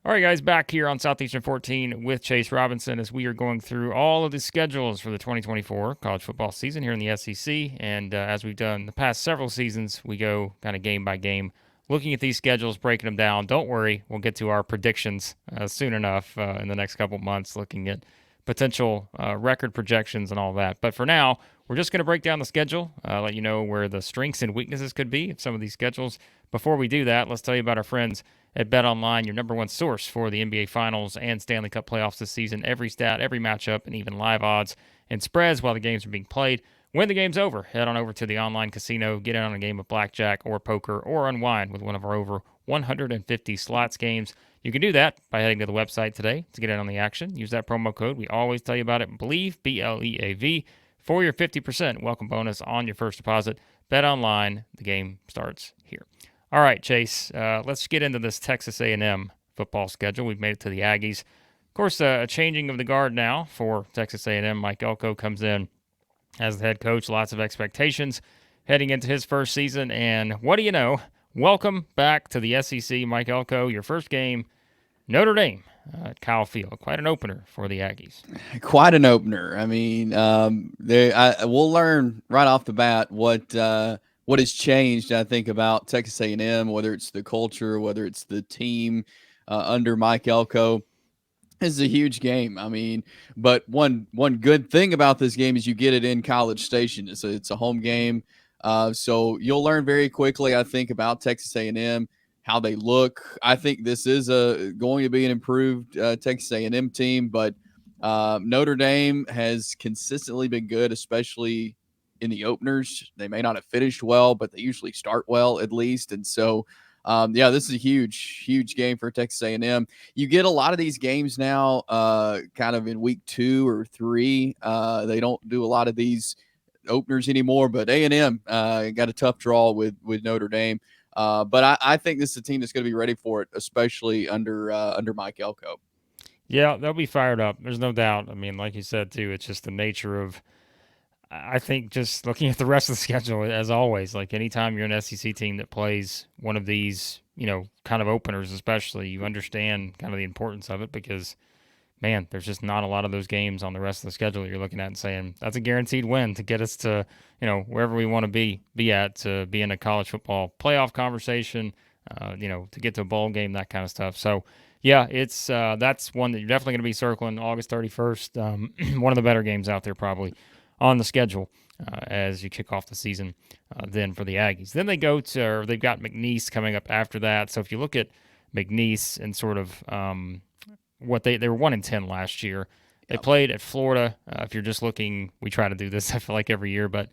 All right, guys, back here on Southeastern 14 with Chase Robinson as we are going through all of the schedules for the 2024 college football season here in the SEC. And as we've done the past several seasons, we go kind of game by game, looking at these schedules, breaking them down. Don't worry, we'll get to our predictions soon enough in the next couple months, looking at potential record projections and all that. But for now, we're just going to break down the schedule, let you know where the strengths and weaknesses could be of some of these schedules. Before we do that, let's tell you about our friends at BetOnline, your number one source for the NBA Finals and Stanley Cup playoffs this season. Every stat, every matchup, and even live odds and spreads while the games are being played. When the game's over, head on over to the online casino, get in on a game of blackjack or poker, or unwind with one of our over 150 slots games. You can do that by heading to the website today to get in on the action. Use that promo code. We always tell you about it. Believe, BLEAV, for your 50% welcome bonus on your first deposit. Bet online. The game starts here. All right, Chase, let's get into this Texas A&M football schedule. We've made it to the Aggies. Of course, a changing of the guard now for Texas A&M. Mike Elko comes in as the head coach. Lots of expectations heading into his first season. And what do you know? Welcome back to the SEC, Mike Elko. Your first game, Notre Dame at Kyle Field. Quite an opener for the Aggies. Quite an opener. I mean, we'll learn right off the bat what has changed. I think about Texas A&M, whether it's the culture, whether it's the team under Mike Elko. This is a huge game. I mean, but one good thing about this game is you get it in College Station. It's a home game, so you'll learn very quickly. I think about Texas A&M, how they look. I think this is going to be an improved Texas A&M team, but Notre Dame has consistently been good, especially in the openers. They may not have finished well, but they usually start well at least, and so. Yeah, this is a huge game for Texas A&M. You get a lot of these games now, kind of in week 2 or 3. They don't do a lot of these openers anymore, but A&M got a tough draw with Notre Dame. But I think this is a team that's going to be ready for it, especially under Mike Elko. Yeah, they'll be fired up. There's no doubt. I mean, like you said, too, it's just the nature of I think just looking at the rest of the schedule, as always, like anytime you're an SEC team that plays one of these, kind of openers, especially, you understand kind of the importance of it because, man, there's just not a lot of those games on the rest of the schedule that you're looking at and saying that's a guaranteed win to get us to, wherever we want to be at to be in a college football playoff conversation, to get to a bowl game, that kind of stuff. So, yeah, it's that's one that you're definitely going to be circling August 31st. One of the better games out there, probably on the schedule as you kick off the season then for the Aggies. Then they've got McNeese coming up after that. So if you look at McNeese and sort of what they were 1-10 last year. They Yep. played at Florida. If you're just looking, we try to do this, I feel like every year, but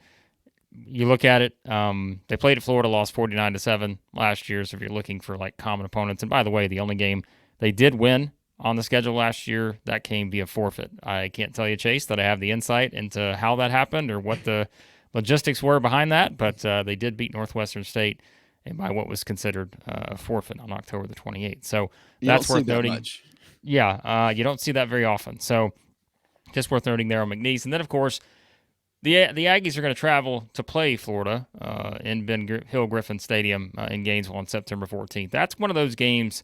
you look at it, they played at Florida, lost 49-7 last year. So if you're looking for like common opponents, and by the way, the only game they did win on the schedule last year, that came via forfeit. I can't tell you, Chase, that I have the insight into how that happened or what the logistics were behind that, but they did beat Northwestern State and by what was considered a forfeit on October the 28th. So You don't that's see worth that noting. much. Yeah, you don't see that very often. So just worth noting there on McNeese. And then, of course, the Aggies are going to travel to play Florida in Ben Hill Griffin Stadium in Gainesville on September 14th. That's one of those games.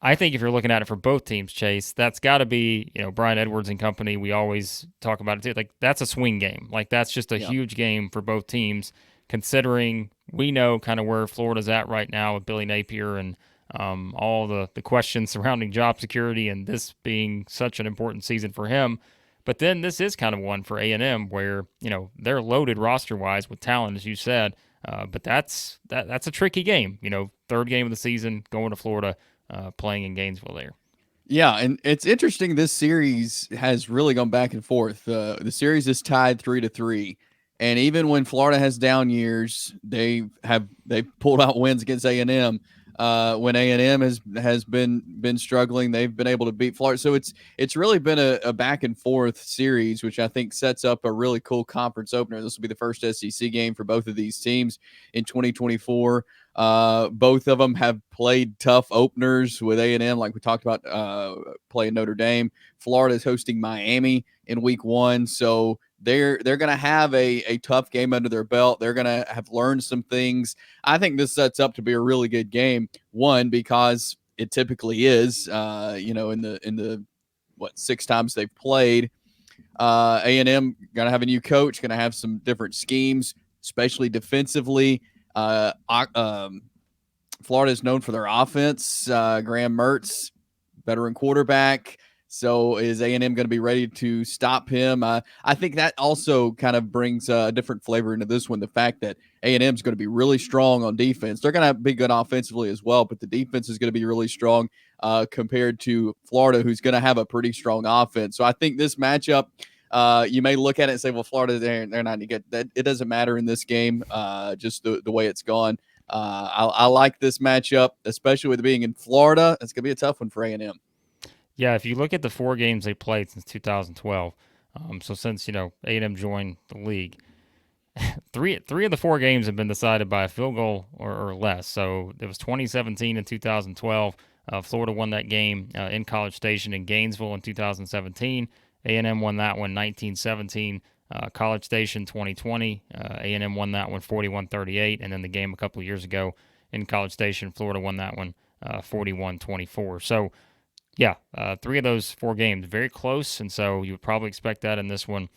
I think if you're looking at it for both teams, Chase, that's got to be Brian Edwards and company. We always talk about it too. Like that's a swing game. Like that's just a Yeah. huge game for both teams, considering we know kind of where Florida's at right now with Billy Napier and all the questions surrounding job security and this being such an important season for him. But then this is kind of one for A&M where they're loaded roster wise with talent, as you said. But that's a tricky game. Third game of the season, going to Florida, playing in Gainesville there. Yeah, and it's interesting. This series has really gone back and forth. The series is tied 3-3, and even when Florida has down years, they've pulled out wins against A&M. When A&M has been struggling, they've been able to beat Florida. So it's really been a back and forth series, which I think sets up a really cool conference opener. This will be the first SEC game for both of these teams in 2024. Both of them have played tough openers with A&M, like we talked about, playing Notre Dame. Florida is hosting Miami in week 1, so they're going to have a tough game under their belt. They're going to have learned some things. I think this sets up to be a really good game. One, because it typically is. In the what 6 times they've played, A&M going to have a new coach, going to have some different schemes, especially defensively. Florida is known for their offense. Graham Mertz, veteran quarterback. So is A&M going to be ready to stop him? I think that also kind of brings a different flavor into this one. The fact that A&M is going to be really strong on defense. They're going to be good offensively as well, but the defense is going to be really strong compared to Florida, who's going to have a pretty strong offense. So I think this matchup, you may look at it and say, well, Florida, they're not going to get that. It doesn't matter in this game, just the way it's gone. I like this matchup, especially with it being in Florida. It's going to be a tough one for A&M. Yeah, if you look at the 4 games they played since 2012, so since A&M joined the league, three of the 4 games have been decided by a field goal or less. So it was 2017 and 2012. Florida won that game in College Station in Gainesville in 2017. A&M won that one 1917. College Station 2020. A&M won that one 41-38, and then the game a couple of years ago in College Station, Florida won that one 41-24. So yeah, 3 of those 4 games very close, and so you would probably expect that in this one,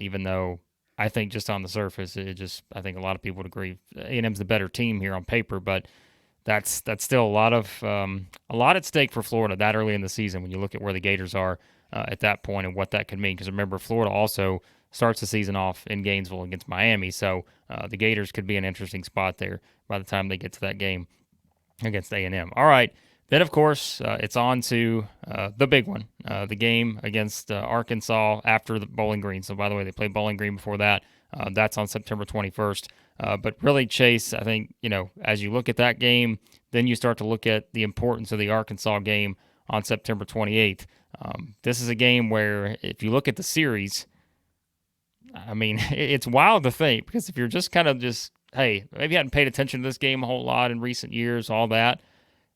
even though I think just on the surface, I think a lot of people would agree A&M's the better team here on paper, but that's still a lot at stake for Florida that early in the season when you look at where the Gators are at that point and what that could mean. Because remember, Florida also starts the season off in Gainesville against Miami, so the Gators could be an interesting spot there by the time they get to that game against A&M. All right. Then, of course, it's on to the big one, the game against Arkansas after the Bowling Green. So, by the way, they played Bowling Green before that. That's on September 21st. But really, Chase, I think, as you look at that game, then you start to look at the importance of the Arkansas game on September 28th. This is a game where, if you look at the series, I mean, it's wild to think, because if you're just hey, maybe you hadn't paid attention to this game a whole lot in recent years, all that,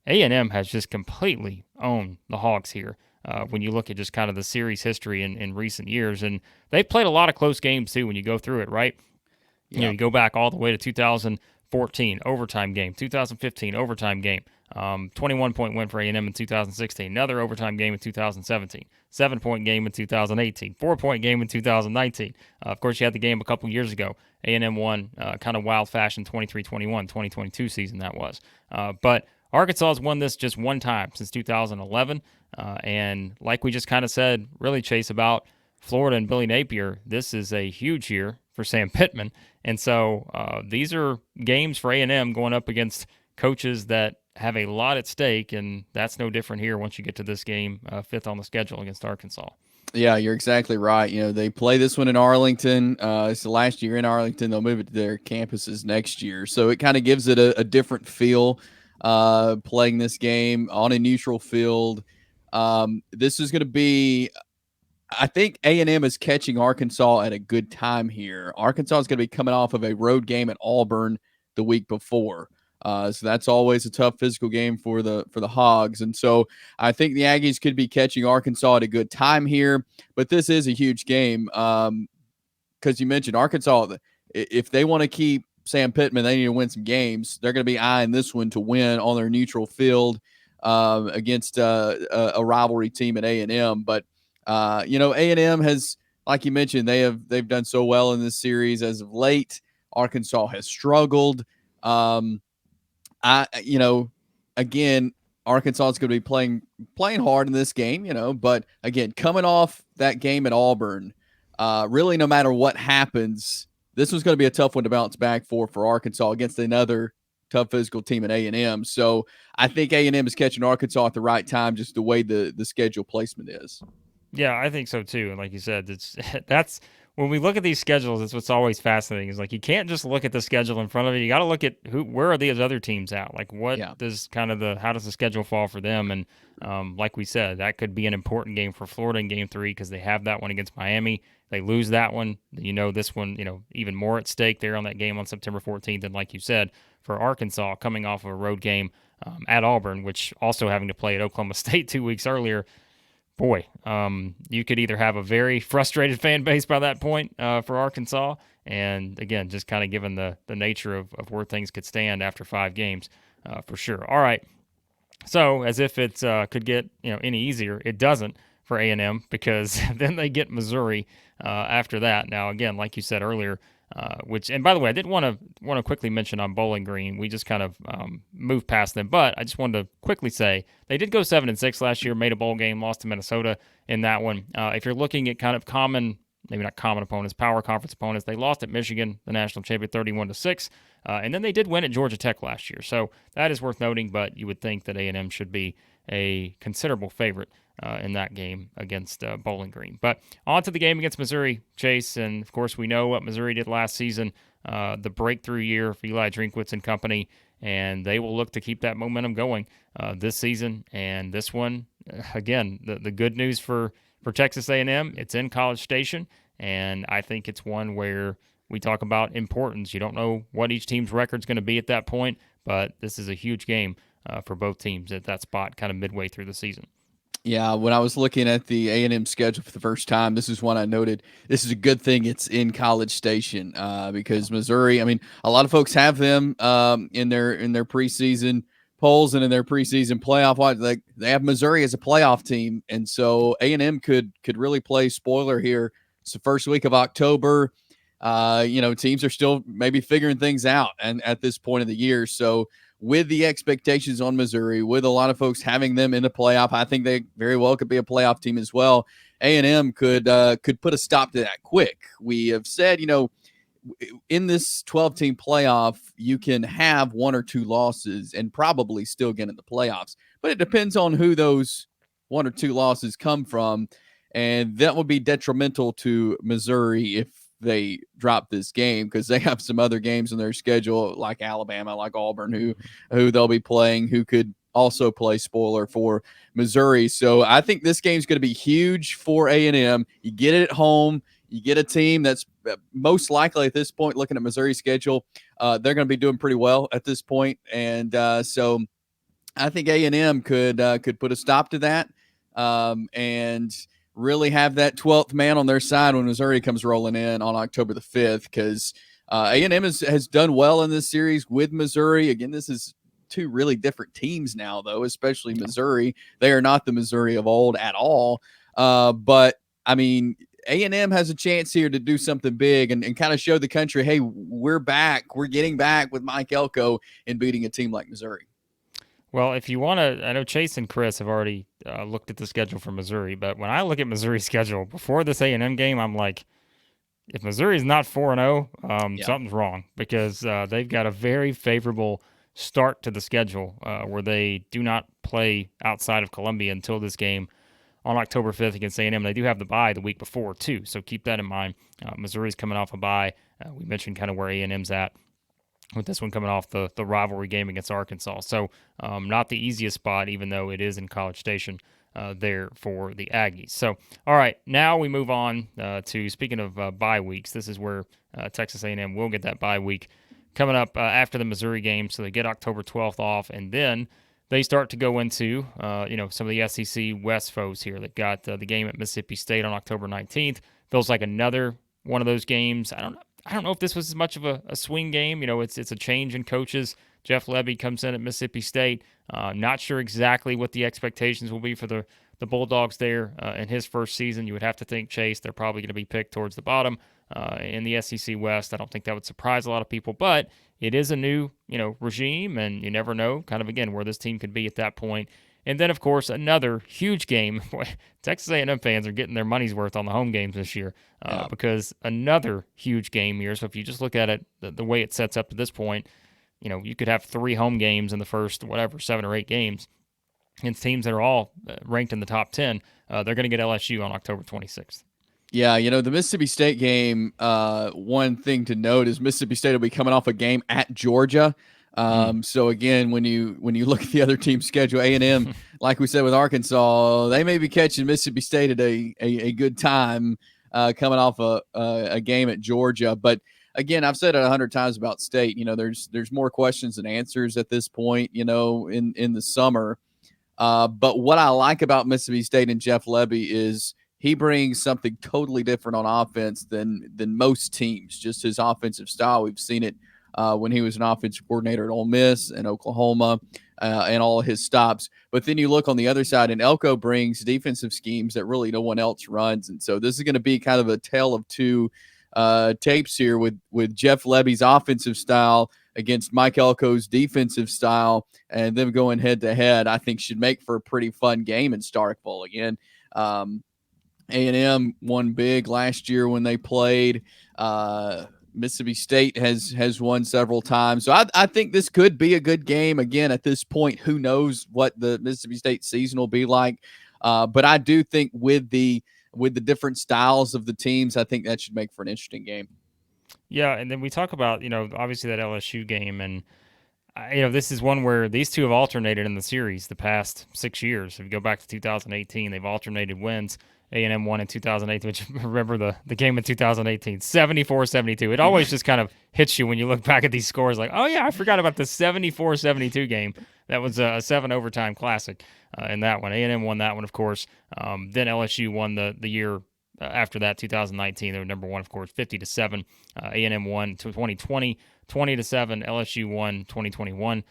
A&M has just completely owned the Hogs here when you look at just kind of the series history in recent years. And they've played a lot of close games, too, when you go through it, right? Yeah. You go back all the way to 2014, overtime game, 2015, overtime game, 21-point win for A&M in 2016, another overtime game in 2017, 7-point game in 2018, 4-point game in 2019. Of course, you had the game a couple years ago. A&M won kind of wild fashion 23-21, 2022 season that was. But Arkansas has won this just one time since 2011, and like we just kind of said, really, Chase, about Florida and Billy Napier, this is a huge year for Sam Pittman, and so these are games for A&M going up against coaches that have a lot at stake, and that's no different here once you get to this game, 5th on the schedule against Arkansas. Yeah, you're exactly right. They play this one in Arlington. It's the last year in Arlington. They'll move it to their campuses next year, so it kind of gives it a different feel. Playing this game on a neutral field. This is going to be, I think A&M is catching Arkansas at a good time here. Arkansas is going to be coming off of a road game at Auburn the week before. So that's always a tough physical game for the Hogs. And so I think the Aggies could be catching Arkansas at a good time here, but this is a huge game. Because you mentioned Arkansas, if they want to keep Sam Pittman, they need to win some games. They're going to be eyeing this one to win on their neutral field against a rivalry team at A&M. But A&M has, like you mentioned, they've done so well in this series as of late. Arkansas has struggled. Again, Arkansas is going to be playing hard in this game, but again, coming off that game at Auburn, really, no matter what happens, this was going to be a tough one to bounce back for Arkansas against another tough physical team at A&M. So I think A&M is catching Arkansas at the right time, just the way the schedule placement is. Yeah, I think so too. And like you said, that's when we look at these schedules, it's what's always fascinating. Is like you can't just look at the schedule in front of you. You got to look at where are these other teams at? Like does how does the schedule fall for them? And like we said, that could be an important game for Florida in Game 3 because they have that one against Miami. They lose that one, this one, even more at stake there on that game on September 14th. And like you said, for Arkansas coming off of a road game at Auburn, which also having to play at Oklahoma State 2 weeks earlier. Boy, you could either have a very frustrated fan base by that point for Arkansas, and again, just kind of given the nature of where things could stand after 5 games, for sure. All right, So as if it could get any easier, it doesn't for A&M because then they get Missouri after that. Now again, like you said earlier, which and by the way, I did want to quickly mention on Bowling Green. We just kind of moved past them, but I just wanted to quickly say they did go 7-6 last year, made a bowl game, lost to Minnesota in that one. If you're looking at kind of common, maybe not common opponents, power conference opponents, they lost at Michigan, the national champion, 31-6. And then they did win at Georgia Tech last year, so that is worth noting. But you would think that A&M should be a considerable favorite in that game against Bowling Green. But on to the game against Missouri, Chase, and of course we know what Missouri did last season, the breakthrough year for Eli Drinkwitz and company, and they will look to keep that momentum going this season. And this one, again, the good news for Texas A&M, it's in College Station, and I think it's one where we talk about importance. You don't know what each team's record's going to be at that point, but this is a huge game for both teams at that spot kind of midway through the season. Yeah, when I was looking at the A&M schedule for the first time, this is one I noted. This is a good thing it's in College Station because Missouri. I mean, a lot of folks have them in their preseason polls and in their preseason playoff. Like they have Missouri as a playoff team, and so A&M could really play spoiler here. It's the first week of October. Teams are still maybe figuring things out, and at this point of the year, so with the expectations on Missouri, with a lot of folks having them in the playoff, I think they very well could be a playoff team as well. A&M could put a stop to that quick. We have said, in this 12-team playoff, you can have one or two losses and probably still get in the playoffs. But it depends on who those one or two losses come from, and that would be detrimental to Missouri if they drop this game because they have some other games in their schedule like Alabama, like Auburn, who they'll be playing, who could also play spoiler for Missouri. So I think this game's going to be huge for A&M. You get it at home. You get a team that's most likely at this point, looking at Missouri's schedule, they're going to be doing pretty well at this point. And so I think A&M could put a stop to that and really have that 12th man on their side when Missouri comes rolling in on October the 5th because A&M has done well in this series with Missouri. Again, this is two really different teams now, though, especially Missouri. They are not the Missouri of old at all. But, I mean, A&M has a chance here to do something big and kind of show the country, hey, we're back. We're getting back with Mike Elko and beating a team like Missouri. Well, if you want to, I know Chase and Chris have already looked at the schedule for Missouri, but when I look at Missouri's schedule before this A&M game, I'm like, if Missouri's not 4-0, something's wrong because they've got a very favorable start to the schedule where they do not play outside of Columbia until this game on October 5th against A&M. They do have the bye the week before, too, so keep that in mind. Missouri's coming off a bye. We mentioned kind of where A&M's at with this one coming off the rivalry game against Arkansas. So not the easiest spot, even though it is in College Station there for the Aggies. So, all right, now we move on to, speaking of bye weeks, this is where Texas A&M will get that bye week coming up after the Missouri game. So they get October 12th off, and then they start to go into, some of the SEC West foes here. They've got the game at Mississippi State on October 19th. Feels like another one of those games. I don't know if this was as much of a swing game. It's a change in coaches. Jeff Lebby comes in at Mississippi State. Not sure exactly what the expectations will be for the Bulldogs there in his first season. You would have to think, Chase, they're probably going to be picked towards the bottom in the SEC West. I don't think that would surprise a lot of people, but it is a new, regime, and you never know kind of, again, where this team could be at that point. And then, of course, another huge game. Texas A&M fans are getting their money's worth on the home games this year because another huge game here. So if you just look at it, the way it sets up to this point, you could have 3 home games in the first, 7 or 8 games against teams that are all ranked in the top 10. They're going to get LSU on October 26th. Yeah, the Mississippi State game, one thing to note is Mississippi State will be coming off a game at Georgia. So again, when you look at the other team's schedule, A&M, like we said with Arkansas, they may be catching Mississippi State at a good time coming off a game at Georgia. But again, I've said it 100 times about State. There's more questions than answers at this point. In the summer. But what I like about Mississippi State and Jeff Lebby is he brings something totally different on offense than most teams. Just his offensive style. We've seen it when he was an offensive coordinator at Ole Miss and Oklahoma. and all his stops. But then you look on the other side, and Elko brings defensive schemes that really no one else runs. And so this is going to be kind of a tale of two tapes here with Jeff Lebby's offensive style against Mike Elko's defensive style, and them going head to head. I think should make for a pretty fun game in Starkville again. A&M won big last year when they played. Mississippi State has won several times. So I think this could be a good game. Again, at this point, who knows what the Mississippi State season will be like. But I do think with the different styles of the teams, I think that should make for an interesting game. Yeah, and then we talk about, obviously that LSU game, and this is one where these two have alternated in the series the past 6 years. If you go back to 2018, they've alternated wins. A&M won in 2018, which remember the game in 2018, 74-72. It always just kind of hits you when you look back at these scores like, oh, yeah, I forgot about the 74-72 game. That was a 7 overtime classic in that one. A&M won that one, of course. Then LSU won the year after that, 2019. They were number one, of course, 50-7. A&M won 2020, 20-7. LSU won 2021,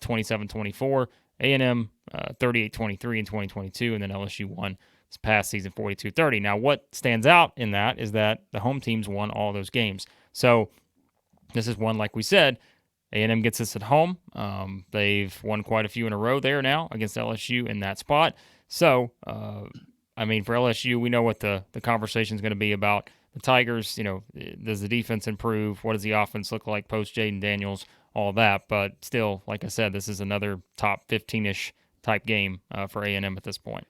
27-24. A&M 38-23 in 2022, and then LSU won this past season 42-30. Now, what stands out in that is that the home teams won all those games. So this is one, like we said, A&M gets this at home. They've won quite a few in a row there now against LSU in that spot. So, for LSU, we know what the conversation is going to be about the Tigers. Does the defense improve? What does the offense look like post Jaden Daniels? All that. But still, like I said, this is another top 15-ish type game for A&M at this point.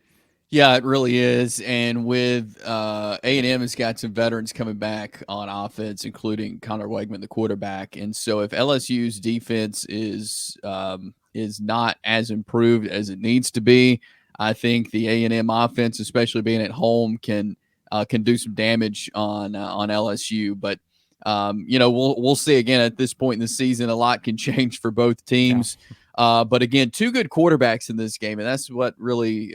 Yeah, it really is. And with A&M has got some veterans coming back on offense, including Connor Wegman, the quarterback. And so if LSU's defense is not as improved as it needs to be, I think the A&M offense, especially being at home, can do some damage on LSU. But we'll see. Again, at this point in the season, a lot can change for both teams. Yeah. But again, two good quarterbacks in this game, and that's what really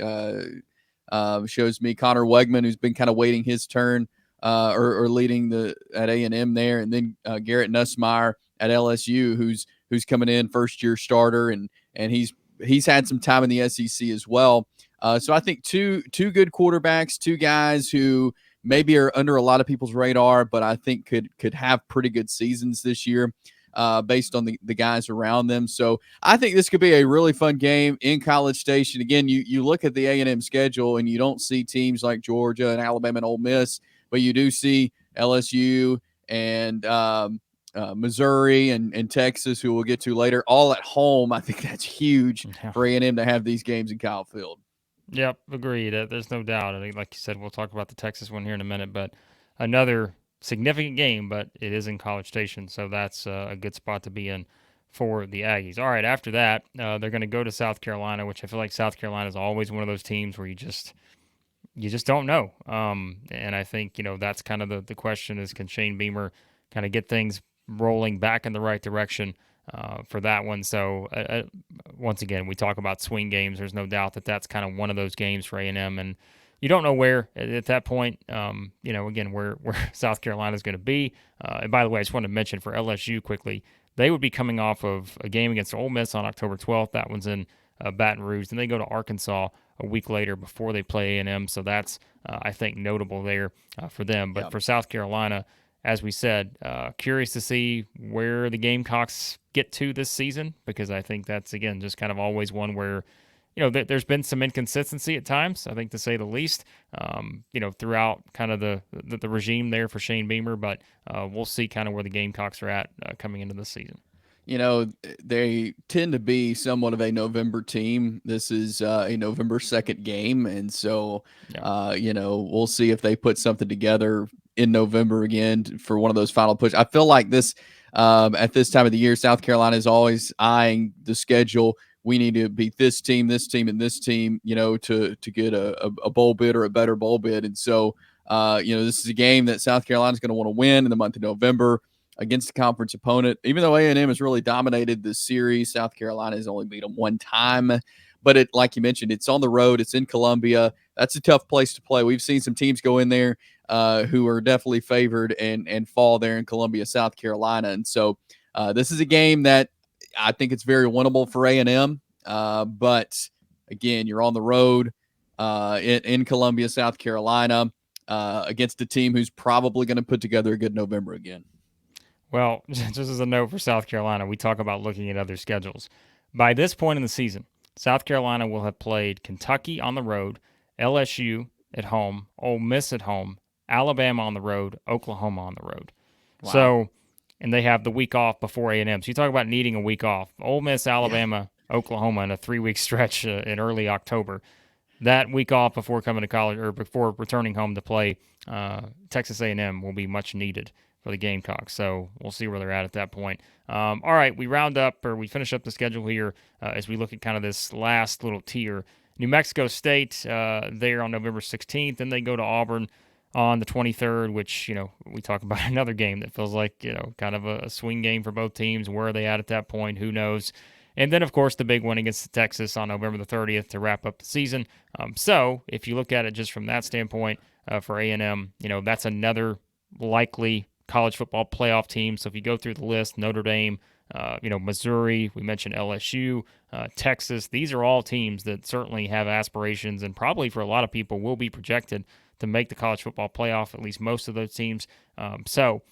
shows me. Connor Wegman, who's been kind of waiting his turn or leading at A&M there, and then Garrett Nussmeier at LSU, who's coming in first year starter, and he's had some time in the SEC as well. So I think two good quarterbacks, two guys who maybe are under a lot of people's radar, but I think could have pretty good seasons this year based on the guys around them. So I think this could be a really fun game in College Station. Again, you look at the A&M schedule and you don't see teams like Georgia and Alabama and Ole Miss, but you do see LSU and Missouri and Texas, who we'll get to later, all at home. I think that's huge for A&M to have these games in Kyle Field. Yep, agreed. There's no doubt. I think, like you said, we'll talk about the Texas one here in a minute, but another significant game, but it is in College Station, so that's a good spot to be in for the Aggies. All right, after that, they're going to go to South Carolina, which I feel like South Carolina is always one of those teams where you just don't know. And I think, that's kind of the question is, can Shane Beamer kind of get things rolling back in the right direction for that one? So once again, we talk about swing games. There's no doubt that that's kind of one of those games for A&M, and you don't know where at that point, again, where South Carolina is going to be. And by the way, I just want to mention for LSU quickly, they would be coming off of a game against Ole Miss on October 12th. That one's in Baton Rouge. Then they go to Arkansas a week later before they play A&M. So that's, I think, notable there for them. But for South Carolina, as we said, curious to see where the Gamecocks get to this season, because I think that's, again, just kind of always one where, there's been some inconsistency at times, I think, to say the least, throughout kind of the regime there for Shane Beamer. But we'll see kind of where the Gamecocks are at coming into this season. They tend to be somewhat of a November team. This is a November 2nd game. And so, we'll see if they put something together in November again for one of those final push. I feel like this at this time of the year, South Carolina is always eyeing the schedule. We need to beat this team, and this team, to get a bowl bid or a better bowl bid. And so, this is a game that South Carolina is going to want to win in the month of November against a conference opponent. Even though A&M has really dominated this series, South Carolina has only beat them one time. But like you mentioned, it's on the road. It's in Columbia. That's a tough place to play. We've seen some teams go in there who are definitely favored and fall there in Columbia, South Carolina. And so this is a game that I think it's very winnable for A&M. But again, you're on the road in Columbia, South Carolina, against a team who's probably going to put together a good November again. Well, just as a note for South Carolina, we talk about looking at other schedules. By this point in the season, South Carolina will have played Kentucky on the road, LSU at home, Ole Miss at home, Alabama on the road, Oklahoma on the road. Wow. So, and they have the week off before A&M. So you talk about needing a week off. Ole Miss, Yeah. Alabama, Oklahoma in a 3-week stretch in early October. That week off before coming to college or before returning home to play Texas A&M will be much needed for the Gamecocks. So we'll see where they're at that point. All right, we finish up the schedule here as we look at kind of this last little tier. New Mexico State there on November 16th, then they go to Auburn on the 23rd, which, we talk about another game that feels like, kind of a swing game for both teams. Where are they at that point? Who knows? And then, of course, the big one against Texas on November the 30th to wrap up the season. So if you look at it just from that standpoint for A&M, that's another likely college football playoff team. So if you go through the list, Notre Dame, Missouri, we mentioned LSU, Texas, these are all teams that certainly have aspirations and probably for a lot of people will be projected to make the college football playoff, at least most of those teams. So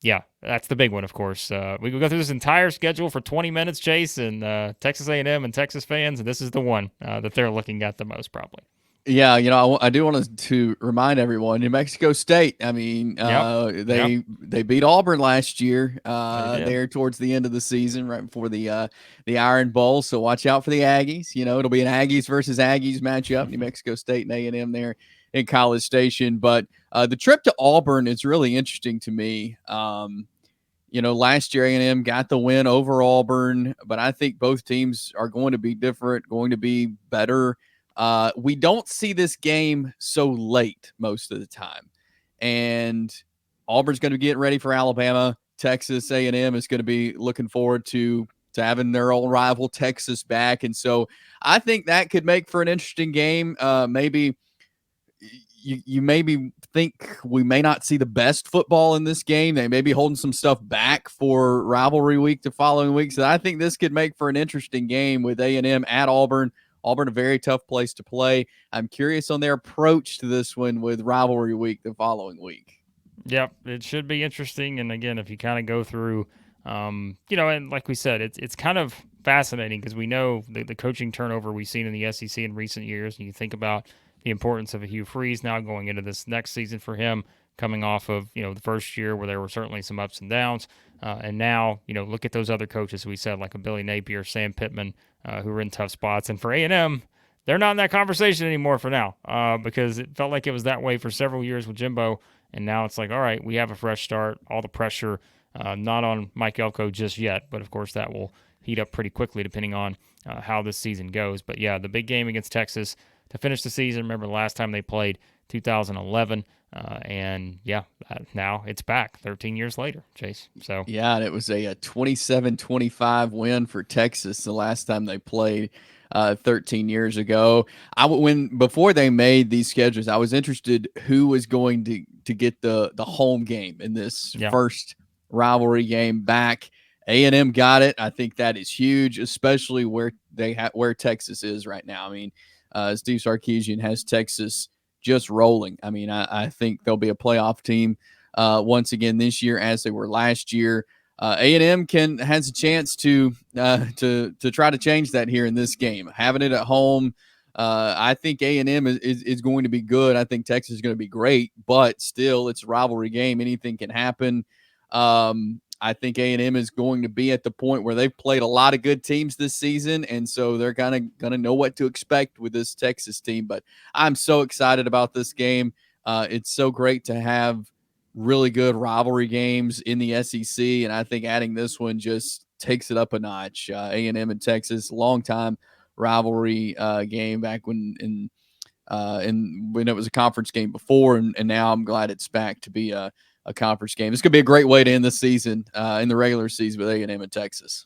yeah, that's the big one, of course. We could go through this entire schedule for 20 minutes, Chase, and Texas A&M and Texas fans, and this is the one that they're looking at the most, probably. Yeah, I do want to remind everyone, New Mexico State. I mean, Yep. Yep. they beat Auburn last year. They did. There towards the end of the season, right before the Iron Bowl. So watch out for the Aggies. It'll be an Aggies versus Aggies matchup. New Mexico State and A&M there in College Station. But the trip to Auburn is really interesting to me. Last year A&M got the win over Auburn, but I think both teams are going to be different, going to be better. We don't see this game so late most of the time, and Auburn's going to be getting ready for Alabama. Texas A&M is going to be looking forward to having their old rival Texas back, and so I think that could make for an interesting game. Maybe you maybe think we may not see the best football in this game. They may be holding some stuff back for rivalry week the following week. So I think this could make for an interesting game with A&M at Auburn. Auburn, a very tough place to play. I'm curious on their approach to this one with rivalry week the following week. Yep, it should be interesting. And again, if you kind of go through, and like we said, it's kind of fascinating because we know the coaching turnover we've seen in the SEC in recent years. And you think about the importance of a Hugh Freeze now going into this next season for him, coming off of the first year where there were certainly some ups and downs, and now look at those other coaches we said like a Billy Napier, Sam Pittman, who are in tough spots, and for A&M. They're not in that conversation anymore for now because it felt like it was that way for several years with Jimbo. And now it's like, all right, we have a fresh start. All the pressure, not on Mike Elko just yet, but of course that will heat up pretty quickly depending on how this season goes. But yeah, the big game against Texas to finish the season. Remember the last time they played, 2011, and yeah, now it's back 13 years later, Chase. So yeah, and it was a 27-25 win for Texas the last time they played. 13 years ago. Before they made these schedules, I was interested who was going to get the home game in this first rivalry game back. A&M got it. I think that is huge, especially where where Texas is right now. I mean, Steve Sarkisian has Texas just rolling. I mean, I think they'll be a playoff team once again this year as they were last year. A&M has a chance to try to change that here in this game. Having it at home, I think A&M is going to be good. I think Texas is going to be great, but still, it's a rivalry game. Anything can happen. I think A&M is going to be at the point where they've played a lot of good teams this season, and so they're gonna know what to expect with this Texas team. But I'm so excited about this game. It's so great to have really good rivalry games in the SEC, and I think adding this one just takes it up a notch. A&M and Texas, long-time rivalry game back when when it was a conference game before, and now I'm glad it's back to be a conference game. This could be a great way to end the season in the regular season with A&M and Texas.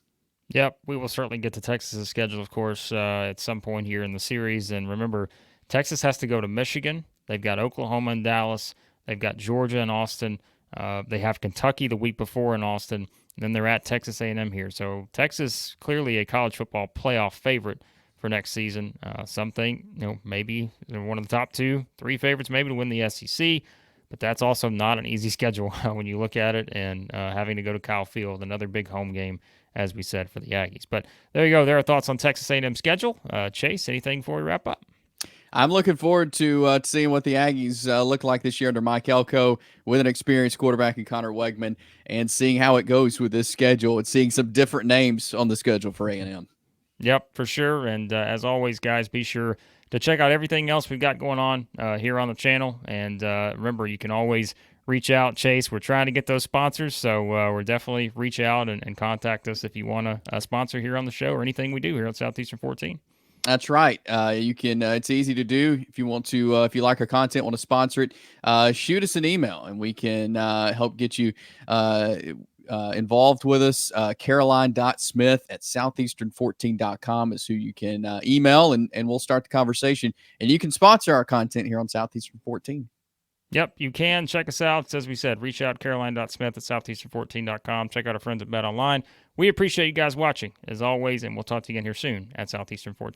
Yep, we will certainly get to Texas' schedule, of course, at some point here in the series. And remember, Texas has to go to Michigan. They've got Oklahoma and Dallas. They've got Georgia and Austin. They have Kentucky the week before in Austin. Then they're at Texas A&M here. So Texas, clearly a college football playoff favorite for next season. Some think, maybe they're one of the top 2-3 favorites maybe to win the SEC. But that's also not an easy schedule when you look at it, and having to go to Kyle Field, another big home game, as we said, for the Aggies. But there you go. There are thoughts on Texas A&M schedule. Chase, anything before we wrap up? I'm looking forward to seeing what the Aggies look like this year under Mike Elko with an experienced quarterback in Connor Wegman, and seeing how it goes with this schedule and seeing some different names on the schedule for A&M. Yep, for sure. And as always, guys, be sure to check out everything else we've got going on here on the channel. And remember, you can always reach out, Chase. We're trying to get those sponsors, so we're definitely reach out and contact us if you want to sponsor here on the show or anything we do here at Southeastern 14. That's right. You can. It's easy to do if you want to. If you like our content, want to sponsor it, shoot us an email, and we can help get you involved with us. Caroline.smith at southeastern14.com is who you can email, and we'll start the conversation. And you can sponsor our content here on Southeastern 14. Yep, you can. Check us out. As we said, reach out caroline.smith at southeastern14.com. Check out our friends at Bet Online. We appreciate you guys watching, as always, and we'll talk to you again here soon at Southeastern 14.